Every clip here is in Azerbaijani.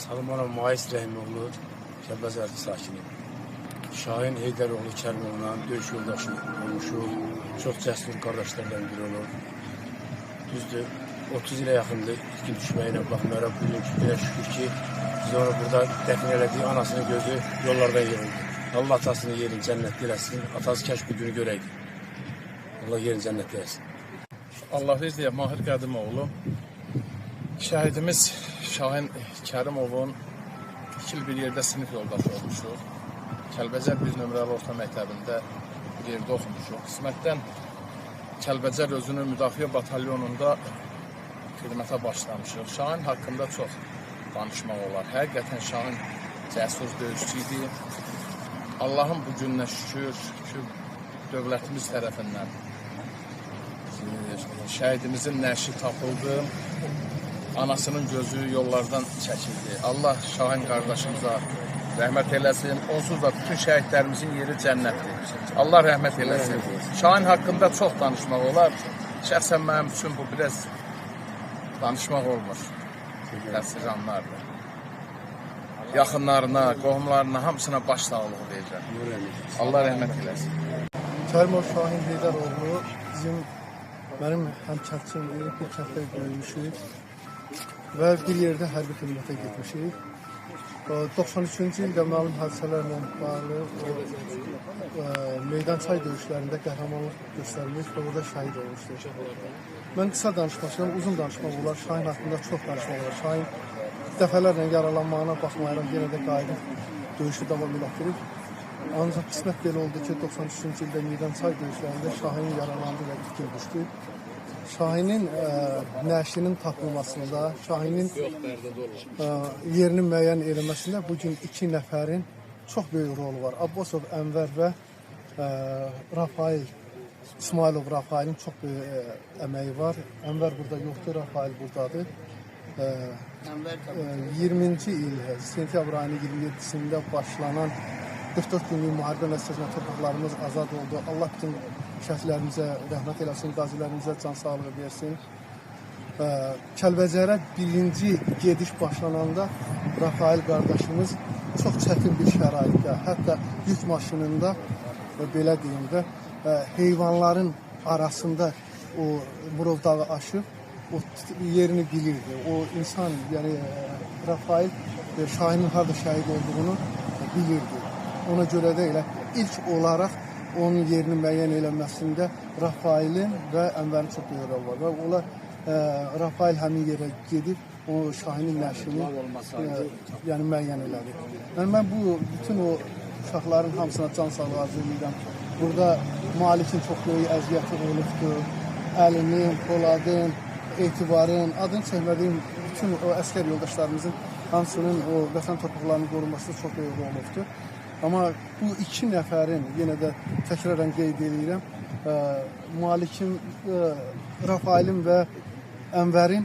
Salmanov Mayıs Rəhimoğlu, Kəlbəcər sakini. Şahin Heydəroğlu Kərimoğlu'na döyüş yoldaşı olmuşuq. Çox cəsur qardaşlardan biri olur. Düzdür, 30 ilə yaxındır itkin düşməyinə baxmayaraq bugünkü günə şükür ki, biz onu burada dəfn elədik, anasının gözü yollardan yığıldı. Allah atasının yerini cənnətdə eləsin, atası kəş bu günü görəydi. Allah yerini cənnətdə eləsin. Allah izləyək, Mahir Qədimoğlu. Şəhidimiz Şahin Kərimovun 2 il bir yerdə sinif yoldaşı olmuşuq. Kəlbəcər 1 nömrəli orta məktəbində bir yerdə oxumuşuq. Qismətdən Kəlbəcər özünün müdafiə batalyonunda xidmətə başlamışıq. Şahin haqqında çox danışmaq olar. Həqiqətən Şahin cəsur döyüşçü idi. Allahın bu gününə şükür ki, dövlətimiz tərəfindən şəhidimizin nəşi tapıldı. Anasının gözü yollardan çəkildi. Allah Şahin qardaşımıza rəhmət eləsin. Onsuz da bütün şəhidlərimizin yeri cənnətdir. Allah rəhmət eləsin. Şahin haqqında çox danışmaq olar. Şəxsən mənim üçün bu biraz danışmaq olmur. Təsircanlardır. Yaxınlarına, qohumlarına, hamısına baş sağlığı deyəcəm. Allah rəhmət eləsin. Kərimov Şahin Heydəroğlu mənim həmkəndçimdir, bir kənddə böyümüşük və bir yerdə hərbi xidmətə getmişik. 93-cü ildə məlum hadisələrlə bağlı meydançay döyüşlərində qəhrəmanlıq göstərmiş və orada şəhid olmuşdur. Mən qısa danışmaq istəyirəm, uzun danışmaq olar, Şahin haqqında çox danışmaq olar. Şahin dəfələrlə yaralanmağına baxmayaraq yenə də qayıdıb döyüşü davam etdirib. Ancaq qismət belə oldu ki, 93-cü ildə meydançay döyüşlərində Şahin yaralandı və itkin düşdü. Şahinin nəşinin tapılmasında, Şahinin yerini müəyyən eləməsində bugün 2 nəfərin çox böyük rolu var. Abbasov Ənvər və Rafail, İsmailov Rafailin çox böyük əməyi var. Ənvər burada yoxdur, Rafail buradadır. 20-ci il, sentyabr ayının 27-sində başlanan 44 günlük müharibə nəticəsində torpaqlarımız azad oldu. Allah bütün şəhidlərimizə rəhmət eləsin, qazilərimizə can sağlığı versin. Kəlbəcərə birinci gediş başlananda Rafail qardaşımız çox çətin bir şəraitdə, hətta yük maşınında belə deyim də heyvanların arasında o Murov dağı aşıb o yerini bilirdi. O insan, yəni Rafail Şahinin harada şəhid olduğunu bilirdi. Ona görə də elə ilk olaraq onun yerini müəyyən eləməsində Rafailin və Ənvərin çox böyük rol var. Və onlar Rafail həmin yerə gedib o Şahinin nəşini yəni müəyyən elədi. Yəni mən bu bütün o uşaqların hamısına can sağlığı arzu edirəm. Burada Malikin çox böyük əziyyəti olubdur. Əlinin, Poladın, Etibarın, adını çəkmədiyim bütün o əsgər yoldaşlarımızın hamısının o vətən torpaqlarının qorunmasında çox böyük rol olubdur. Amma bu 2 nəfərin, yenə də təkrarən qeyd edirəm, Malikin, Rafailin və Ənvərin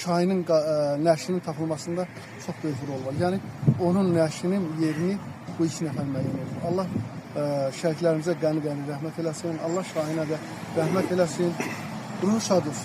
Şahinin nəşinin tapılmasında çox böyük rol var. Yəni, onun nəşinin yerini bu 2 nəfər müəyyən edir. Allah şəhidlərimizə qəni-qəni rəhmət eləsin, Allah Şahinə də rəhmət eləsin, ruhu şad olsun.